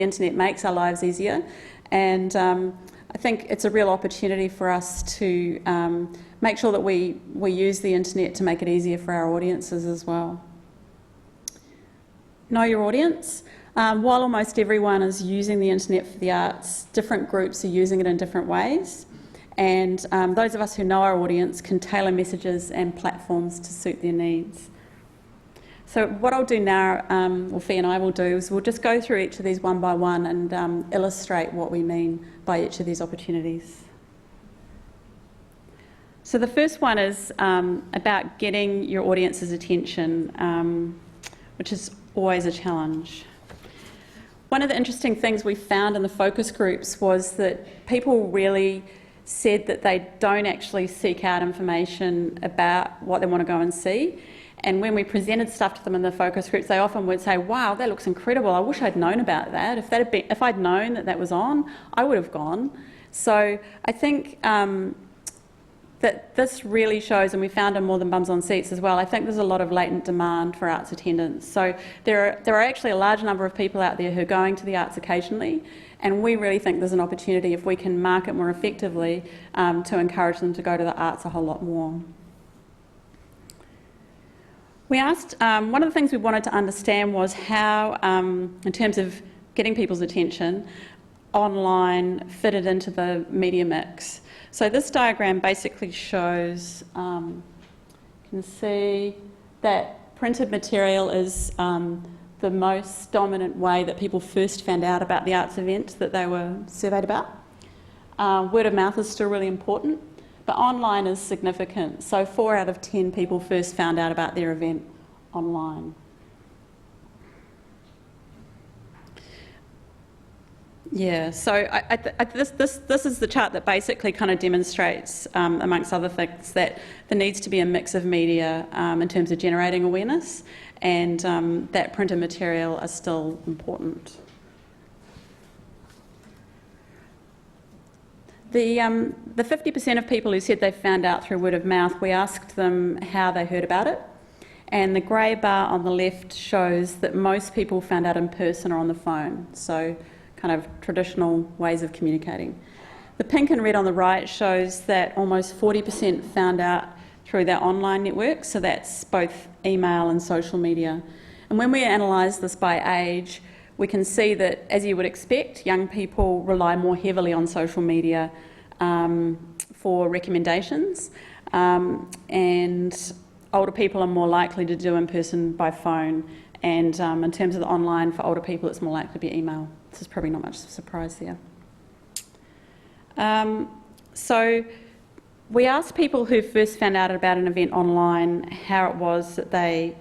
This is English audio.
internet makes our lives easier, and I think it's a real opportunity for us to make sure that we use the internet to make it easier for our audiences as well. Know your audience. While almost everyone is using the internet for the arts, different groups are using it in different ways, and those of us who know our audience can tailor messages and platforms to suit their needs. So what I'll do now, or Fee and I will do, is we'll just go through each of these one by one and illustrate what we mean by each of these opportunities. So the first one is about getting your audience's attention, which is always a challenge. One of the interesting things we found in the focus groups was that people really said that they don't actually seek out information about what they want to go and see. And when we presented stuff to them in the focus groups, they often would say, wow, that looks incredible. I wish I'd known about that. If I'd known that that was on, I would have gone. So I think that this really shows, and we found in More Than Bums on Seats as well, I think there's a lot of latent demand for arts attendance. So there are actually a large number of people out there who are going to the arts occasionally, and we really think there's an opportunity, if we can market more effectively, to encourage them to go to the arts a whole lot more. We asked, one of the things we wanted to understand was how, in terms of getting people's attention, online fitted into the media mix. So this diagram basically shows, you can see that printed material is the most dominant way that people first found out about the arts event that they were surveyed about. Word of mouth is still really important, but online is significant. So 4 out of 10 people first found out about their event online. Yeah, so this is the chart that basically kind of demonstrates, amongst other things, that there needs to be a mix of media in terms of generating awareness, and that printed material are still important. The 50% of people who said they found out through word of mouth, we asked them how they heard about it, and the grey bar on the left shows that most people found out in person or on the phone, so kind of traditional ways of communicating. The pink and red on the right shows that almost 40% found out through their online networks, so that's both email and social media. And when we analyse this by age, we can see that, as you would expect, young people rely more heavily on social media for recommendations, and older people are more likely to do in person by phone, and in terms of the online, for older people it's more likely to be email. This is probably not much surprise there. So we asked people who first found out about an event online how it was that they